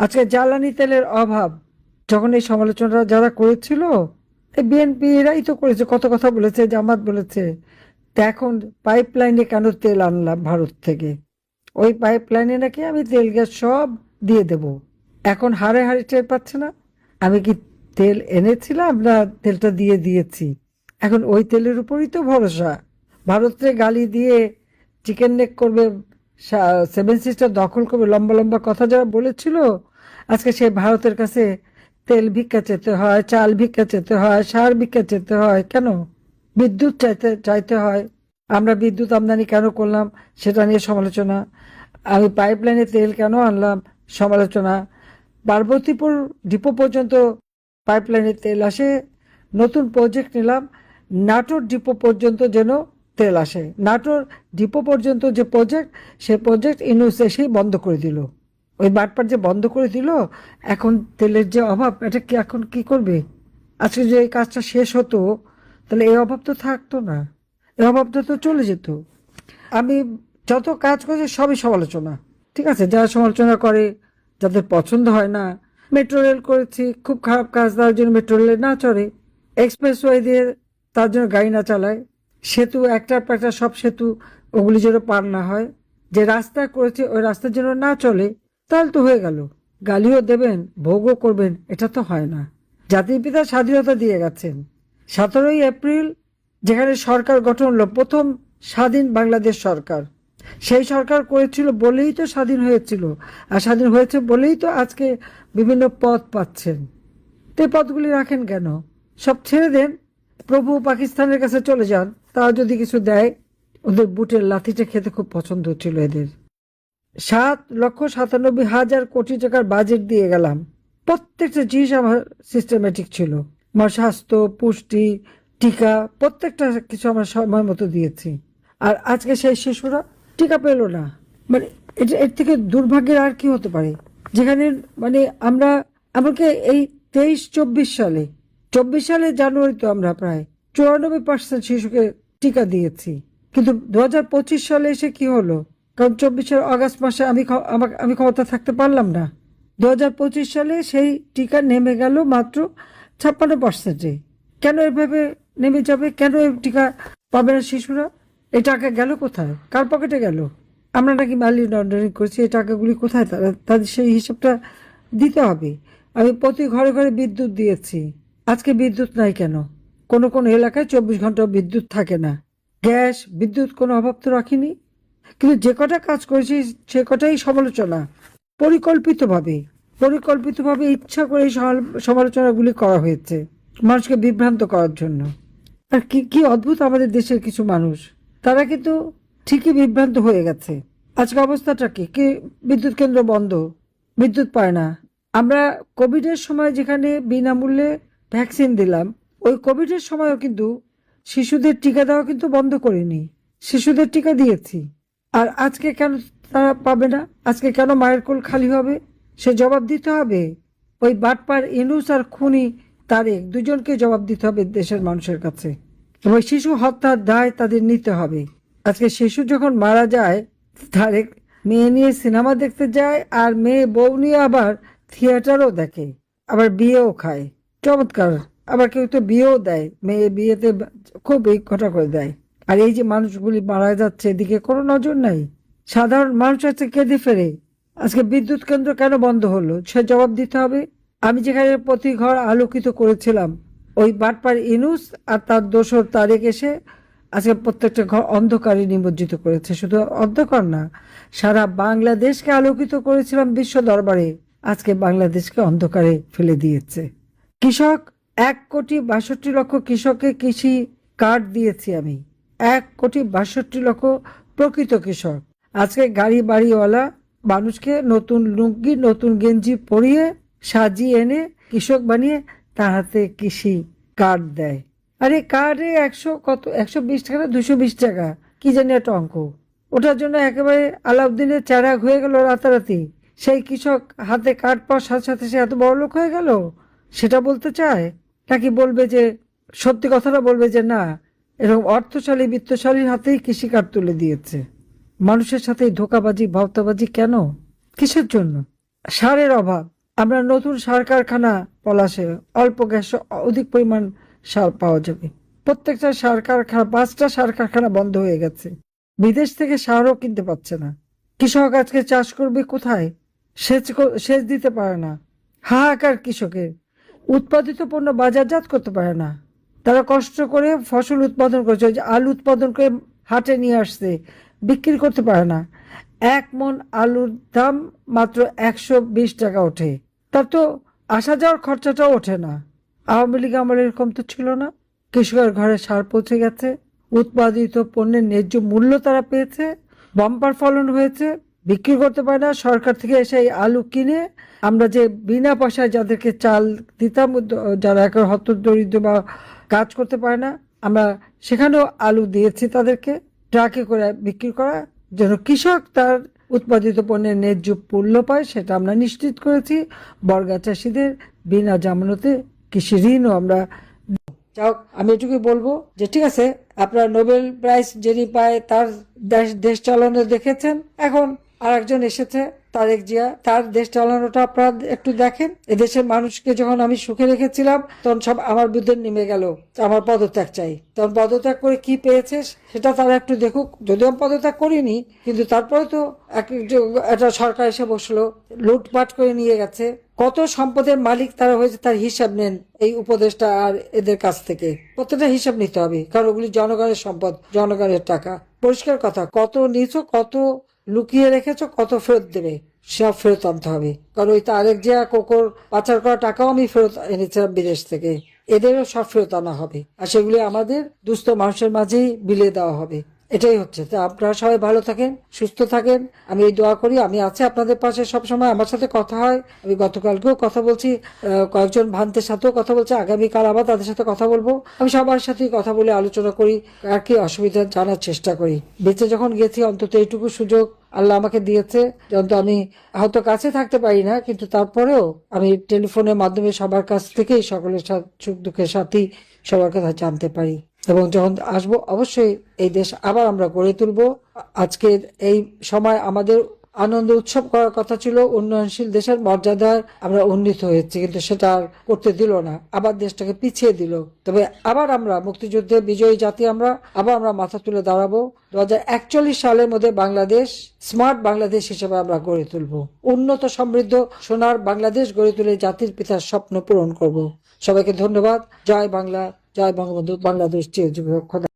আজকে জ্বালানি তেলের অভাব, যখন এই সমালোচনা যারা করেছিল, এই বিএনপি এরাই তো করেছে, কত কথা বলেছে, জামাত বলেছে। তা এখন পাইপলাইনে কেন তেল আনলাম ভারত থেকে? ওই পাইপলাইনে নাকি আমি তেল গ্যাস সব দিয়ে দেব। এখন হাড়ে হাড়ে টের পাচ্ছে না আমি কি তেল এনেছিলাম না তেলটা দিয়ে দিয়েছি। এখন ওই তেলের উপরই তো ভরসা। ভারতে গালি দিয়ে চিকেন নেক করবে, সেভেন সিস্টার দখল করবে, লম্বা লম্বা কথা যারা বলেছিল, আজকে সেই ভারতের কাছে তেল ভিক্ষা চেতে হয়, চাল ভিক্ষা চেতে হয়, সার ভিক্ষা চেতে হয়। কেন? বিদ্যুৎ চাইতে চাইতে হয়। আমরা বিদ্যুৎ আমদানি কেন করলাম সেটা নিয়ে সমালোচনা। আমি পাইপলাইনে তেল কেন আনলাম, সমালোচনা। পার্বতীপুর ডিপো পর্যন্ত পাইপলাইনে তেল আসে, নতুন প্রজেক্ট নিলাম নাটোর ডিপো পর্যন্ত যেন তেল আসে। নাটোর ডিপো পর্যন্ত যে প্রজেক্ট, সে প্রজেক্ট ইউনূস এসেই বন্ধ করে দিল। ওই বাটপার যে বন্ধ করে দিল, এখন তেলের যে অভাব, এটা কি এখন কি করবে? আজকে যে এই কাজটা শেষ হতো, তাহলে এই অভাব তো থাকতো না, এই অভাবটা তো চলে যেত। আমি যত কাজ করছি সবই সমালোচনা। ঠিক আছে, যারা সমালোচনা করে, যাদের পছন্দ হয় না। মেট্রো রেল করেছি, খুব খারাপ কাজ, তার জন্য মেট্রো রেলে না চড়ে। এক্সপ্রেসওয়ে দিয়ে তার জন্য গাড়ি না চালায়। সেতু একটার পর একটা সব সেতু, ওগুলি যেন পার না হয়। যে রাস্তা করেছে ওই রাস্তার জন্য না চলে, তাহলে তো হয়ে গেল। গালিও দেবেন, ভোগও করবেন, এটা তো হয় না। জাতির পিতা স্বাধীনতা দিয়ে গেছেন। 17ই এপ্রিল যেখানে সরকার গঠন হলো, প্রথম স্বাধীন বাংলাদেশ সরকার, সেই সরকার করেছিল বলেই তো স্বাধীন হয়েছিল। আর স্বাধীন হয়েছে বলেই তো আজকে বিভিন্ন পদ পাচ্ছেন। তো এই পদগুলি রাখেন কেন? সব ছেড়ে দেন, প্রভু পাকিস্তানের কাছে চলে যান, তারা যদি কিছু দেয়। ওদের বুটের লাথিটা খেতে খুব পছন্দ হচ্ছিল এদের। 7,97,000 কোটি টাকার বাজেট দিয়ে গেলাম। প্রত্যেকটা জিনিস আমার সিস্টেমেটিক ছিল। আমার স্বাস্থ্য, পুষ্টি, টিকা, প্রত্যেকটা কিছু আমার সময় মতো দিয়েছি। আর আজকে সেই শিশুরা টিকা পেল না। মানে এটা, এর থেকে দুর্ভাগ্যের আর কি হতে পারে? যেখানে মানে আমরা আমাকে এই 23-24 সালে, 24 সালে জানুয়ারিতে আমরা প্রায় 94% শিশুকে টিকা দিয়েছি। কিন্তু 2025 সালে এসে কি হলো? কারণ 24-এর অগাস্ট মাসে আমি ক্ষমতা থাকতে পারলাম না। 2025 সালে সেই টিকা নেমে গেল মাত্র 56%-এ। কেন এভাবে নেমে যাবে? কেন এই টিকা পাবে না শিশুরা? এই টাকা গেল কোথায়? কার পকেটে গেল? আমরা নাকি মানি লন্ডারিং করছি? এই টাকাগুলি কোথায়? তাদের সেই হিসাবটা দিতে হবে। আমি প্রতি ঘরে ঘরে বিদ্যুৎ দিয়েছি, আজকে বিদ্যুৎ নাই কেন? কোনো কোনো এলাকায় 24 ঘন্টা বিদ্যুৎ থাকে না। গ্যাস, বিদ্যুৎ, কোনো অভাব তো রাখিনি। কিন্তু যে কটা কাজ করেছি সে কটাই সমালোচনা। পরিকল্পিতভাবে পরিকল্পিতভাবে ইচ্ছা করে এই সমালোচনাগুলি করা হয়েছে মানুষকে বিভ্রান্ত করার জন্য। আর কি কি অদ্ভুত আমাদের দেশের কিছু মানুষ, তারা কিন্তু ঠিকই বিভ্রান্ত হয়ে গেছে। আজকে অবস্থাটা কি কি? বিদ্যুৎ কেন্দ্র বন্ধ, বিদ্যুৎ পায় না। আমরা কোভিডের সময় যেখানে বিনামূল্যে ভ্যাকসিন দিলাম, ওই কোভিডের সময়ও কিন্তু শিশুদের টিকা দেওয়া কিন্তু বন্ধ করিনি, শিশুদের টিকা দিয়েছি। আর আজকে কেন তারা পাবে না? আজকে কেন মায়ের কোল খালি হবে? সে জবাব দিতে হবে। ওই বাটপার ইউনূস আর খুনি তারেক, দুজনকে জবাব দিতে হবে দেশের মানুষের কাছে। এবং শিশু হত্যার দায় তাদের নিতে হবে। আজকে শিশু যখন মারা যায়, তারেক মেয়ে নিয়ে সিনেমা দেখতে যায়, আর মেয়ে বউ নিয়ে আবার থিয়েটারও দেখে, আবার বিয়েও খায়। চমৎকার। আবার কেউ তো বিয়েও দেয়, মেয়ে বিয়েতে খুব এই কথা করে দেয়। আর এই যে মানুষগুলি মারা যাচ্ছে, এদিকে কোনো নজর নাই। সাধারণ মানুষ আছে কেঁদে ফেরে। আজকে বিদ্যুৎ কেন্দ্র কেন বন্ধ হলো, সে জবাব দিতে হবে। আমি যেখানে প্রতি ঘর আলোকিত করেছিলাম, ওই বাটপার ইউনূস আর তার দোসর তারেক এসে আজকে প্রত্যেকটা ঘর অন্ধকারে নিমজ্জিত করেছে। শুধু অন্ধকার না, সারা বাংলাদেশকে আলোকিত করেছিলাম বিশ্ব দরবারে, আজকে বাংলাদেশকে অন্ধকারে ফেলে দিয়েছে। কৃষক, 1,62,00,000 কৃষককে কৃষি কার্ড দিয়েছি আমি। 1,62,00,000 প্রকৃত কৃষক। আজকে গাড়ি বাড়িওয়ালা মানুষকে নতুন লুঙ্গি, নতুন গেঞ্জি পরিয়ে সাজিয়ে এনে কৃষক বানিয়ে তার হাতে কৃষি কার্ড দেয়। আরে কার্ডে 120 টাকা না 220 টাকা, কি জানি একটা অঙ্ক। ওটার জন্য একেবারে আলাউদ্দিনের চেরাগ হয়ে গেল রাতারাতি। সেই কৃষক হাতে কার্ড পাওয়ার সাথে সাথে সে এত বড় লোক হয়ে গেল, সেটা বলতে চায়? নাকি বলবে যে, সত্যি কথাটা বলবে যে না, এরকম অর্থশালী বিত্তশালীর হাতেই কৃষি কার্ড তুলে দিয়েছে? মানুষের সাথে ধোকাবাজি ভাওতাবাজি কেন? কিসের জন্য? সারের অভাব, আমরা নতুন সার কারখানা পলাশে অল্প গ্যাসে অধিক পরিমাণ সার পাওয়া যাবে। প্রত্যেকটা সার কারখানা, 5টা সার কারখানা বন্ধ হয়ে গেছে। বিদেশ থেকে সারও কিনতে পারছে না। কৃষক আজকে চাষ করবে কোথায়? সেচ দিতে পারে না। হাহাকার কৃষকের। উৎপাদিত পণ্য বাজারজাত করতে পারে না। তারা কষ্ট করে ফসল উৎপাদন করেছে, ওই যে আলু উৎপাদন করে হাটে নিয়ে আসছে, বিক্রি করতে পারে না। 1 মণ আলুর দাম মাত্র 120 টাকা ওঠে। তার তো আসা যাওয়ার খরচাটাও ওঠে না। আওয়ামী লীগ আমলে এরকম তো ছিল না। কৃষকের ঘরে সার পৌঁছে গেছে, উৎপাদিত পণ্যের ন্যায্য মূল্য তারা পেয়েছে, বাম্পার ফলন হয়েছে, বিক্রি করতে পারে না। সরকার থেকে এসে এই আলু কিনে আমরা যে বিনা পয়সায় যাদেরকে চাল দিতাম, যারা এখন হতদরিদ্র বা কাজ করতে পারে না, আমরা সেখানেও আলু দিয়েছি তাদেরকে, ট্রাকে করে বিক্রি করা যেন কৃষক তার উৎপাদিত পণ্যের ন্যায্য মূল্য পায়, সেটা আমরা নিশ্চিত করেছি। বর্গা চাষিদের বিনা জামানতে কৃষি ঋণও আমরা। যাও, আমি এটুকুই বলবো যে ঠিক আছে, আপনার নোবেল প্রাইজ যিনি পায় তার দেশ চালানো দেখেছেন, এখন আরেকজন এসেছে তারেক জিয়া, তার দেশ চালানোটা আপনারা একটু দেখেন। এদেশের মানুষকে যখন আমি সুখে রেখেছিলাম তখন সব আমার বিরুদ্ধে নেমে গেল, আমার পদত্যাগ চাই। তখন পদত্যাগ করে কি পেয়েছে সেটা তারা একটু দেখুক। যদিও আমি পদত্যাগ করিনি, কিন্তু তারপরে তো একটা সরকার এসে বসলো, লুটপাট করে নিয়ে গেছে। কত সম্পদের মালিক তারা হয়েছে তার হিসাব নেন এই উপদেষ্টা আর এদের কাছ থেকে। প্রত্যেকটা হিসাব নিতে হবে, কারণ ওগুলি জনগণের সম্পদ, জনগণের টাকা। পরিষ্কার কথা, কত নিছো, কত লুকিয়ে রেখেছো, কত ফেরত দেবে, সব ফেরত আনতে হবে। কারণ ওই তারেক জিয়া কোকোর পাচার করা টাকাও আমি ফেরত এনেছিলাম বিদেশ থেকে, এদেরও সব ফেরত আনা হবে, আর সেগুলি আমাদের দুস্থ মানুষের মাঝেই বিলিয়ে দেওয়া হবে। এটাই হচ্ছে। তা আপনারা সবাই ভালো থাকেন, সুস্থ থাকেন, আমি এই দোয়া করি। আমি আছি আপনাদের পাশে সবসময়। আমার সাথে কথা হয়, আমি গতকালকেও কথা বলছি, কয়েকজন ভান্তের সাথেও কথা বলছি, আগামীকাল আবার তাদের সাথে কথা বলবো। আমি সবার সাথেই কথা বলে আলোচনা করি, আর কি অসুবিধা জানার চেষ্টা করি। বেঁচে যখন গেছি অন্তত এইটুকু সুযোগ আল্লাহ আমাকে দিয়েছে, যখন তো আমি হয়তো কাছে থাকতে পারি না, কিন্তু তারপরেও আমি টেলিফোনের মাধ্যমে সবার কাছ থেকেই সকলের সুখ দুঃখের সাথী সবার কথা জানতে পারি। এবং যখন আসবো অবশ্যই এই দেশ আবার আমরা গড়ে তুলবো। আজকের এই সময় আমাদের আনন্দ উৎসব করার কথা ছিল, উন্নয়নশীল দেশের মর্যাদায় আমরা উন্নীত হয়েছি, কিন্তু সেটা আর করতে দিল না, আবার দেশটাকে পিছিয়ে দিল। তবে আবার আমরা মুক্তিযুদ্ধে বিজয়ী জাতি, আবার আমরা মাথা তুলে দাঁড়াবো। 2041 সালের মধ্যে বাংলাদেশ স্মার্ট বাংলাদেশ হিসেবে আমরা গড়ে তুলবো, উন্নত সমৃদ্ধ সোনার বাংলাদেশ গড়ে তুলে জাতির পিতার স্বপ্ন পূরণ করব। সবাইকে ধন্যবাদ। জয় বাংলা, জয় বঙ্গবন্ধু, বাংলাদেশ চিরজীবী হোক। খোদা।